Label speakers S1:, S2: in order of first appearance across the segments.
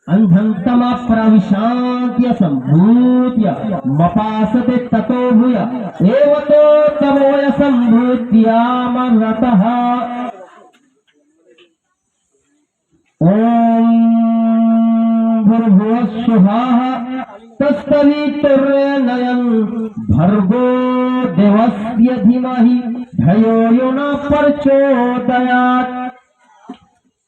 S1: अंधंतमा प्रविशांत्य संभूत्य मपासते ततो भूय एवतो तमोय संभूत्यामरतः। ओम भूर्भुवस्सुवः तत्सवितुर्वरेण्यं भर्गो देवस्य धीमहि धियो यो न प्रचोदयात्।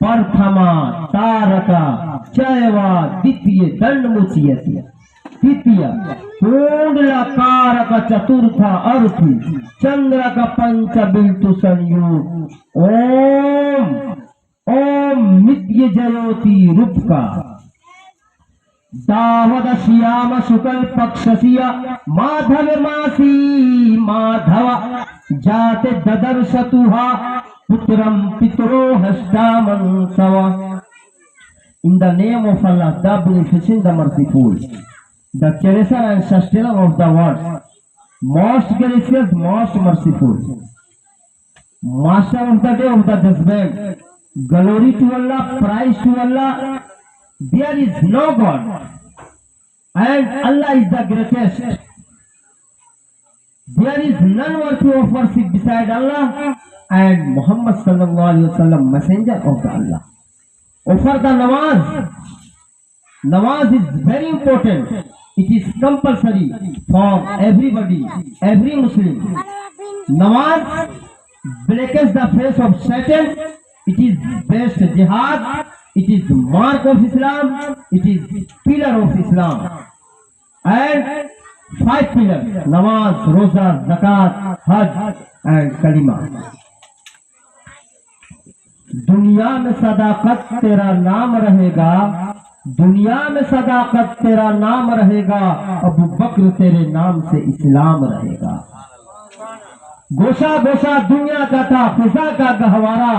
S1: प्रथमा तारका चैवा द्वितीय दंडमुच्यते तृतीय कुंडलकारक चतुर्थ अर्थी चंद्रक पंच बिल्तु संयोग। ओम ओम नित्य जयोति रूपका दावद श्याम शुक्ल पक्षसिय माधव मासी माधव जाते ददर्शतुहा पुत्रम पितरो हस्तामंसव। In the name of Allah, the beneficent, the merciful, the cherisher and sustainer of the world, most gracious, most merciful, master of the day of the judgment, glory to Allah, praise to Allah. There is no God and Allah is the greatest. There is none worthy of worship beside Allah and Muhammad sallallahu alaihi wasallam, messenger of the Allah. Offer the namaz. Namaz is very important. It is compulsory for everybody, every Muslim. Namaz breaks the face of Satan. It is best jihad. It is mark of Islam. It is pillar of Islam. And 5 pillars: namaz, roza, zakat, hajj and kalima. दुनिया में सदाकत तेरा नाम रहेगा, दुनिया में सदाकत तेरा नाम रहेगा, अबू बकर तेरे नाम से इस्लाम रहेगा। गोशा गोशा दुनिया का था फिजा का गहवारा,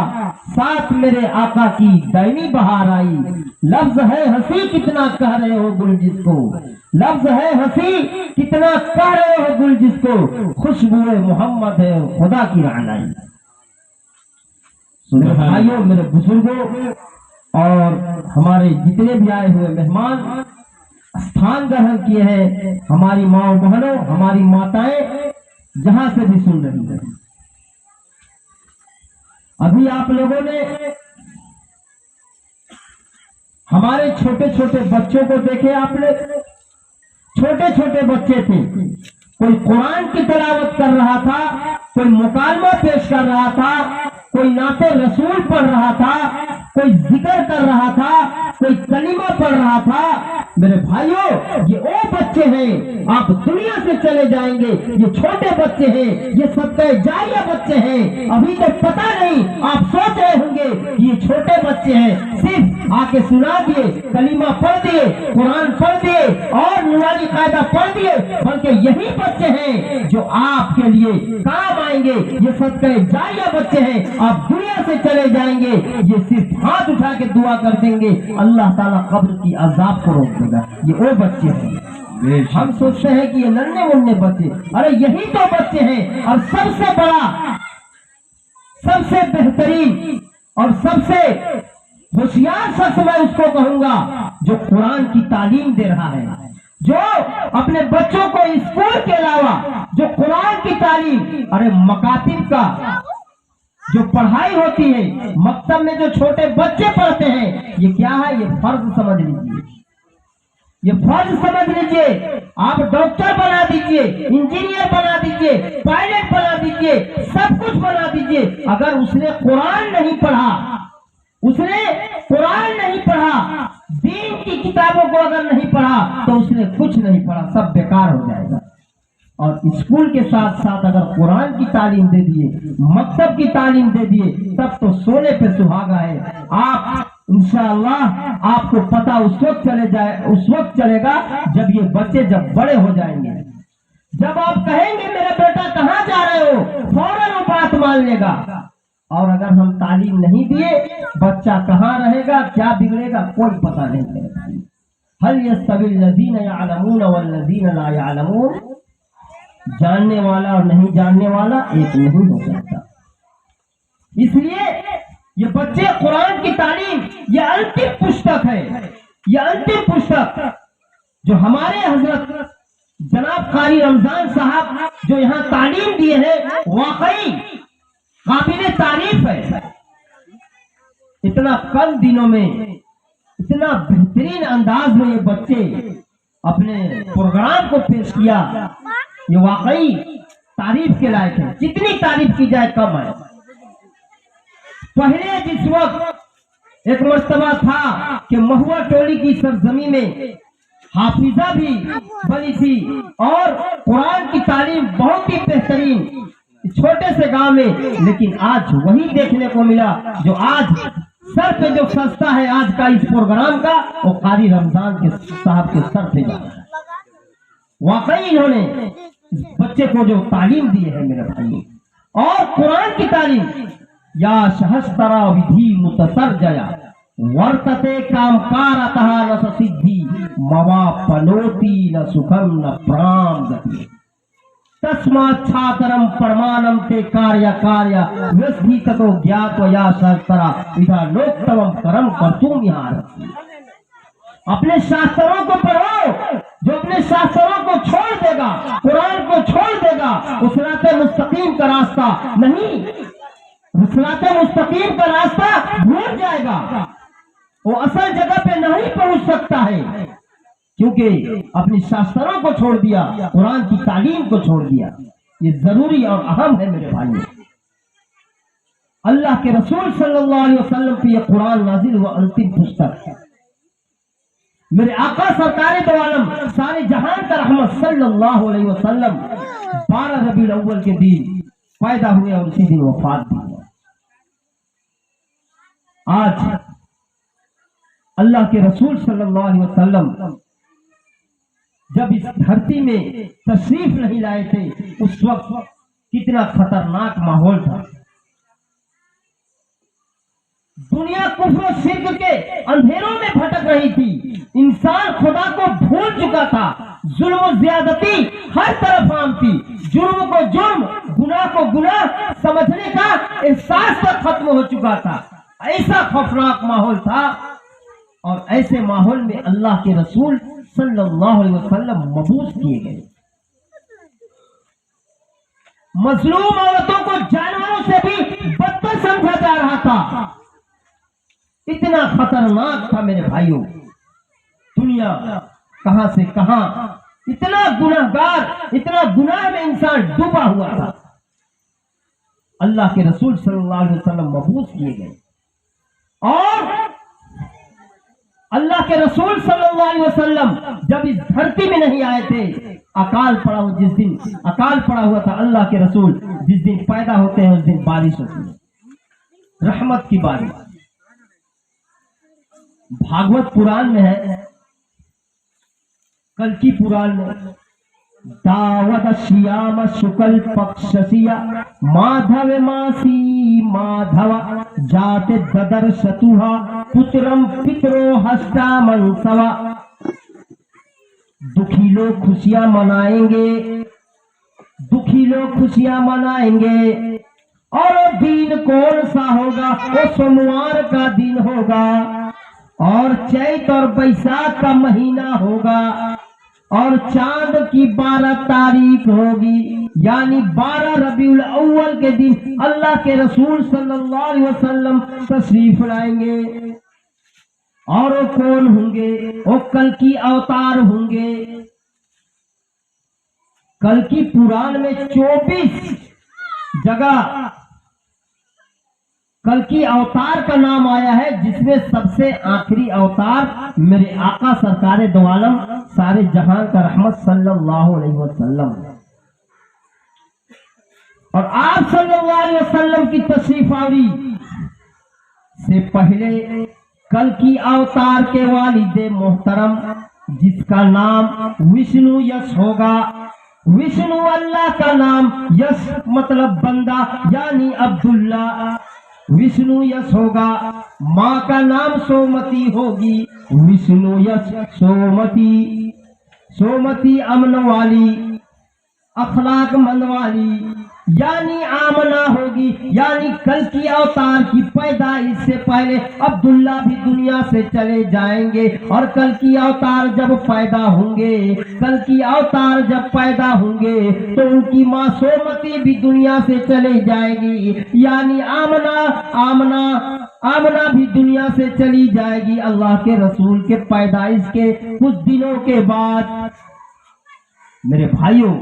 S1: साथ मेरे आका की दैनी बहार आई। लफ्ज है हंसी कितना कह रहे हो गुल जिसको, लफ्ज है हंसी कितना कह रहे हो गुल जिसको, खुशबुए मोहम्मद है खुदा की रानाई। मेरे भाइयों, मेरे बुजुर्गों और हमारे जितने भी आए हुए मेहमान स्थान ग्रहण किए हैं, हमारी माँ बहनों, हमारी माताएं जहां से भी सुन रही हैं, अभी आप लोगों ने हमारे छोटे छोटे बच्चों को देखे। आपने छोटे छोटे बच्चे थे, कोई कुरान की तिलावत कर रहा था, कोई मुकालमा पेश कर रहा था, कोई नाते रसूल पढ़ रहा था, कोई जिक्र कर रहा था, कोई कलिमा पढ़ रहा था। मेरे भाइयों, ये वो बच्चे हैं, आप दुनिया से चले जाएंगे, ये छोटे बच्चे हैं, ये सबके जारिया बच्चे हैं। अभी तो पता नहीं, आप सोच रहे होंगे कि ये छोटे बच्चे हैं, सिर्फ आके सुना दिए, कलिमा पढ़ दिए, कुरान पढ़ दिए और नूरानी कायदा पढ़ दिए, बल्कि यही बच्चे हैं जो आपके लिए काम आएंगे। ये सबके जारिया बच्चे हैं, आप दुनिया से चले जाएंगे, ये सिर्फ हाथ उठा के दुआ कर देंगे, अल्लाह ताला कब्र की अजाब को रोक देगा। ये वो बच्चे हैं। हम सोचते हैं कि ये नन्हे मुन्ने बच्चे, अरे यही तो बच्चे हैं। और सबसे बड़ा, सबसे बेहतरीन और सबसे होशियार शख्स मैं उसको कहूंगा जो कुरान की तालीम दे रहा है, जो अपने बच्चों को स्कूल के अलावा जो कुरान की तालीम, अरे मकातिब का जो पढ़ाई होती है, मकतब में जो छोटे बच्चे पढ़ते हैं, ये क्या है? ये फर्ज समझ लीजिए, ये फर्ज समझ लीजिए। आप डॉक्टर बना दीजिए, इंजीनियर बना दीजिए, पायलट बना दीजिए, सब कुछ बना दीजिए, अगर उसने कुरान नहीं पढ़ा, उसने कुरान नहीं पढ़ा, दीन की किताबों को अगर नहीं पढ़ा, तो उसने कुछ नहीं पढ़ा, सब बेकार हो जाएगा। और स्कूल के साथ साथ अगर कुरान की तालीम दे दिए, मकतब की तालीम दे दिए, तब तो सोने पे सुहागा है। आप इंशाअल्लाह, आपको पता उस वक्त चलेगा जब ये बच्चे जब बड़े हो जाएंगे। जब आप कहेंगे मेरा बेटा कहाँ जा रहे हो, फौरन वो बात मान लेगा। और अगर हम तालीम नहीं दिए, बच्चा कहाँ रहेगा, क्या बिगड़ेगा, कोई पता नहीं चलेगा। हल यस्तविल लज़ीना यअलमून वल्लज़ीना ला यअलमून, जानने वाला और नहीं जानने वाला एक नहीं हो सकता। इसलिए ये बच्चे कुरान की तालीम, ये अंतिम पुस्तक है। यह अंतिम पुस्तक जो हमारे हजरत जनाब कारी रमजान साहब जो यहाँ तालीम दिए हैं, वाकई काबिल तारीफ है। इतना कम दिनों में इतना बेहतरीन अंदाज में ये बच्चे अपने प्रोग्राम को पेश किया, ये वाकई तारीफ के लायक है। जितनी तारीफ की जाए कम है। पहले जिस वक्त एक मर्तबा था कि महुआ टोली की सरजमी में हाफिजा भी बनी थी और कुरान की तालीम बहुत ही बेहतरीन छोटे से गांव में, लेकिन आज वही देखने को मिला जो आज सर पे जो सस्ता है आज का इस प्रोग्राम का, वो कारी रमजान के साहब के सर पे जा रहा है। वाकई इन्होंने इस बच्चे को जो तालीम दी है मेरे भाई, और कुरान की तालीम, या सहस्त्रा विधि मुतसर्जया वर्तते कामकारतः न सिद्धि मवा पनोति न सुखम न प्राम गति तस्मात् छात्रम प्रमाणम ते कार्य कार्य व्यस्ति ततो ज्ञात्वया सहस्त्रा इधा लोकतमं करम कर्तुम यहाँ। अपने शास्त्रों को पढ़ो, जो अपने शास्त्रों को छोड़ देगा, कुरान को छोड़ देगा, उस रास्ते मुस्तकीम का रास्ता नहीं, उस रास्ते मुस्तकीम का रास्ता भूल जाएगा, वो असल जगह पे नहीं पहुंच सकता है, क्योंकि अपने शास्त्रों को छोड़ दिया, कुरान की तालीम को छोड़ दिया। ये जरूरी और अहम है मेरे भाइयों। अल्लाह के रसूल सल्लल्लाहु अलैहि वसल्लम की ये कुरान नाजिल हुआ अंतिम पुस्तक है। मेरे आका सरकार दो आलम सारे जहान का रहमत सल्लल्लाहु अलैहि वसल्लम 12 रबीउल अव्वल के दिन पैदा हुए और उसी दिन वफात भी हुआ। आज अल्लाह के रसूल सल्लल्लाहु अलैहि वसल्लम जब इस धरती में तशरीफ नहीं लाए थे, उस वक्त कितना खतरनाक माहौल था। दुनिया कुफ्र शिर्क के अंधेरों में भटक रही थी, इंसान खुदा को भूल चुका था, जुल्म ज्यादती हर तरफ आम थी, जुर्म को जुर्म, गुनाह को गुनाह समझने का एहसास तक खत्म हो चुका था। ऐसा खौफनाक माहौल था, और ऐसे माहौल में अल्लाह के रसूल सल्लल्लाहु अलैहि वसल्लम मबूस किए गए। मजलूम औरतों को जानवरों से भी बदतर समझा जा रहा था। इतना खतरनाक था मेरे भाइयों। दुनिया कहां से कहां, इतना गुनाहगार, इतना गुनाह में इंसान डूबा हुआ था। अल्लाह के रसूल सल्लल्लाहु अलैहि वसल्लम मबूस किए गए, और अल्लाह के रसूल सल्लल्लाहु अलैहि वसल्लम जब इस धरती में नहीं आए थे, अकाल पड़ा हुआ, जिस दिन अकाल पड़ा हुआ था, अल्लाह के रसूल जिस दिन पैदा होते हैं उस दिन बारिश होती है, रहमत की बारिश। भागवत पुराण में है, कल की पुराण में, दावद श्याम शुक्ल पक्षसिया माधव मासी माधव जाते ददर शतुहा पुत्रम पितरो हष्टा मनसवा। दुखी लोग खुशियां मनाएंगे, दुखी लोग खुशियां मनाएंगे, और दिन कौन सा होगा, वो सोमवार का दिन होगा, और चैत और बैसाख का महीना होगा, और चांद की 12 तारीख होगी, यानी 12 रबीउल अव्वल के दिन अल्लाह के रसूल सल्लल्लाहु अलैहि वसल्लम तशरीफ लाएंगे। और वो कौन होंगे, वो कल की अवतार होंगे। कल की पुराण में 24 जगह कल की अवतार का नाम आया है, जिसमें सबसे आखिरी अवतार मेरे आका सरकारे दो आलम सारे जहां का रहमत सल्लल्लाहु अलैहि वसल्लम। और आप सल्लल्लाहु अलैहि वसल्लम की तशरीफ आवी से पहले कल की अवतार के वालिदे मोहतरम, जिसका नाम विष्णु यश होगा। विष्णु अल्लाह का नाम, यश मतलब बंदा यानी अब्दुल्ला, विष्णु यश होगा। माँ का नाम सोमती होगी, विष्णु यश सोमती। सोमती अमन वाली, अखलाक मंद वाली, यानी आमना होगी, यानी कल की अवतार की पैदाइश से पहले अब्दुल्ला भी दुनिया से चले जाएंगे। और कल की अवतार जब पैदा होंगे, कल की अवतार जब पैदा होंगे तो उनकी माँ सोमती भी दुनिया से चले जाएगी। यानी आमना भी दुनिया से चली जाएगी। अल्लाह के रसूल के पैदाइश के कुछ दिनों के बाद मेरे भाइयों,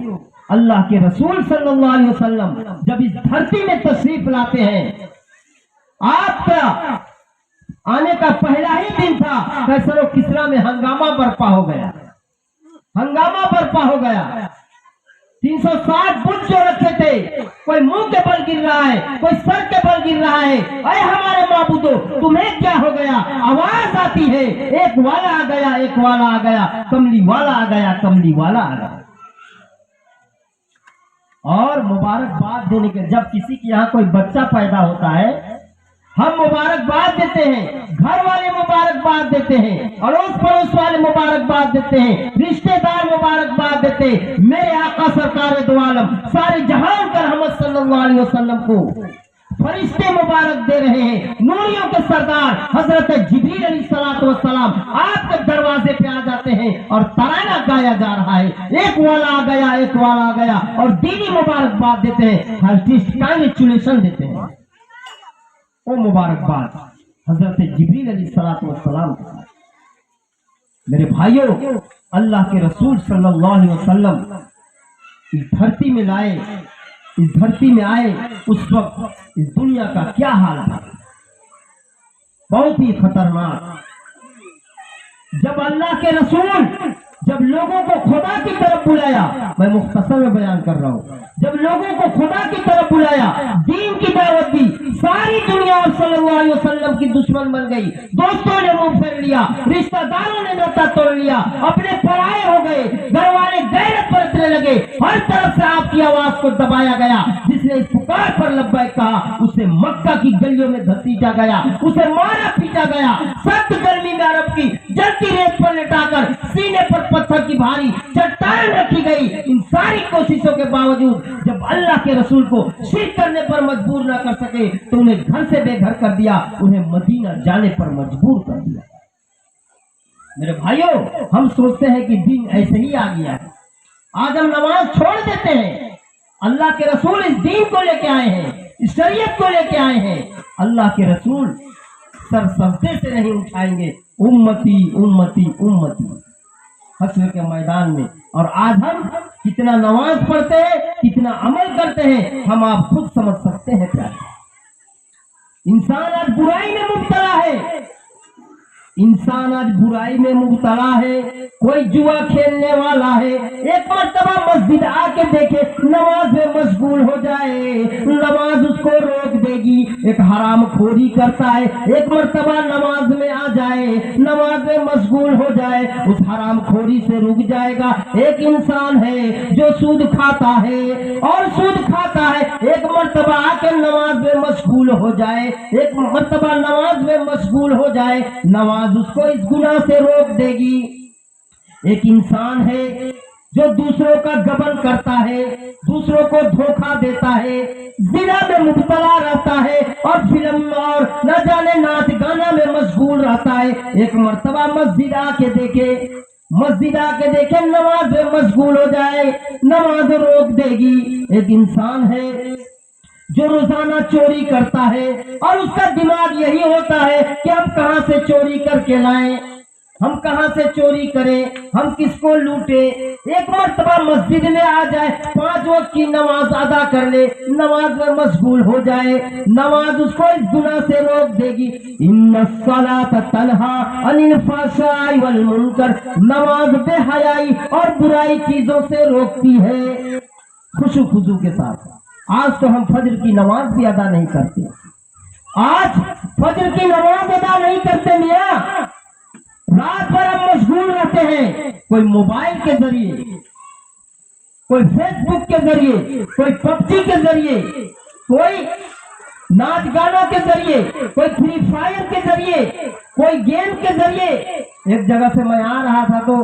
S1: अल्लाह के रसूल सल्लल्लाहु अलैहि वसल्लम जब इस धरती में तशरीफ लाते हैं, आपका आने का पहला ही दिन था, कैसर किसरा में हंगामा बर्पा हो गया, हंगामा बर्पा हो गया। 360 बुत जो रखे थे, कोई मुंह के बल गिर रहा है, कोई सर के बल गिर रहा है। अरे हमारे माबूदो, तुम्हें क्या हो गया? आवाज आती है, एक वाला आ गया, एक वाला आ गया, कमली वाला आ गया, कमली वाला आ गया। और मुबारकबाद देने के, जब किसी के यहाँ कोई बच्चा पैदा होता है, हम मुबारकबाद देते हैं, घर वाले मुबारकबाद देते हैं, अड़ोस पड़ोस वाले मुबारकबाद देते हैं, रिश्तेदार मुबारकबाद देते हैं। मेरे आका सरकार दो आलम सारे जहान का रहमत सल्लल्लाहु अलैहि वसल्लम को फरिश्ते मुबारक दे रहे हैं। नूरियों के सरदार हजरत जिब्रील अलैहिस्सलाम आपके दरवाजे पे आ जाते हैं और तराना गाया जा रहा है, एक वाला आ गया, एक वाला आ गया, और दीनी मुबारकबाद देते हैं, कांग्रेचुलेशन देते हैं। वो मुबारकबाद हजरत जिब्रील अलैहिस्सलाम के साथ। मेरे भाइयों, अल्लाह के रसूल सल्लल्लाहु अलैहि वसल्लम इस धरती में लाए, इस धरती में आए, उस वक्त इस दुनिया का क्या हाल था, बहुत ही खतरनाक। जब अल्लाह के रसूल जब लोगों को खुदा की तरफ बुलाया, मैं मुख्तसर में बयान कर रहा हूँ, जब लोगों को खुदा की तरफ बुलाया, दीन की दावत दी, सारी दुनिया और सल्लल्लाहु अलैहि वसल्लम की दुश्मन बन गई। दोस्तों ने मुंह फेर लिया, रिश्तेदारों ने नाता तोड़ लिया, अपने पराये हो गए, घर वाले गैरत बरतने लगे, हर तरफ से आपकी आवाज को दबाया गया। जिसने इस पुकार पर लब्बैक कहा, उसे मक्का की गलियों में घसीटा गया, उसे मारा पीटा गया, सख्त गर्मी में अरब की जलती रेत पर लेटाकर सीने पर पत्थर की भारी चट्टान रखी गई। इन सारी कोशिशों के बावजूद जब अल्लाह के रसूल को शिरक करने पर मजबूर न कर सके तो उन्हें घर से बेघर कर दिया, उन्हें मदीना जाने पर मजबूर कर दिया। मेरे भाइयों, हम सोचते हैं कि दिन ऐसे ही आ गया है, आज हम नमाज छोड़ देते हैं। अल्लाह के रसूल इस दीन को लेके आए हैं, इस शरीयत को लेके आए हैं। अल्लाह के रसूल सर सजदे से नहीं उठाएंगे, उम्मती उम्मती उम्मती, हश्र के मैदान में। और आज हम कितना नमाज पढ़ते हैं, कितना अमल करते हैं, हम आप खुद समझ सकते हैं। प्यारे इंसान आज बुराई में मुब्तला है, इंसान आज बुराई में मुब्तला है। कोई जुआ खेलने वाला है, एक मर्तबा मस्जिद आके देखे, नमाज में मशगूल हो जाए, नमाज उसको रोक देगी। एक हराम खोरी करता है, एक मर्तबा नमाज में आ जाए, नमाज में मशगूल हो जाए, उस हराम खोरी से रुक जाएगा। एक इंसान है जो सूद खाता है और सूद खाता है, एक मर्तबा आके नमाज में मशगूल हो जाए, एक मर्तबा नमाज में मशगूल हो जाए, नमाज उसको इस गुनाह से रोक देगी। एक इंसान है जो दूसरों का गबन करता है, दूसरों को धोखा देता है, जिना में मुब्तला रहता है और फिल्म और न जाने नाच गाना में मशगूल रहता है। एक मर्तबा मस्जिद आके देखे, मस्जिद आके देखे, नमाज में मशगूल हो जाए, नमाज रोक देगी। एक इंसान है जो रोजाना चोरी करता है और उसका दिमाग यही होता है कि हम कहां से चोरी करके लाएं, हम कहां से चोरी करें, हम किसको लूटे। एक मर्तबा मस्जिद में आ जाए, 5 वक्त की नमाज अदा कर ले, नमाज में मशगूल हो जाए, नमाज उसको इस गुनाह से रोक देगी। इन्नस्सलात तन्हा अनिल फहशाई वल मुनकर, नमाज बेहयाई और बुराई चीजों से रोकती है। खुशू खुशू के साथ आज तो हम फजर की नमाज भी अदा नहीं करते, आज फजर की नमाज अदा नहीं करते मियां। रात भर हम मशगूल रहते हैं, कोई मोबाइल के जरिए, कोई फेसबुक के जरिए, कोई पबजी के जरिए, कोई नाच गानों के जरिए, कोई फ्री फायर के जरिए, कोई गेम के जरिए। एक जगह से मैं आ रहा था तो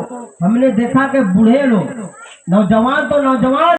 S1: हमने देखा कि बूढ़े लोग, नौजवान तो नौजवान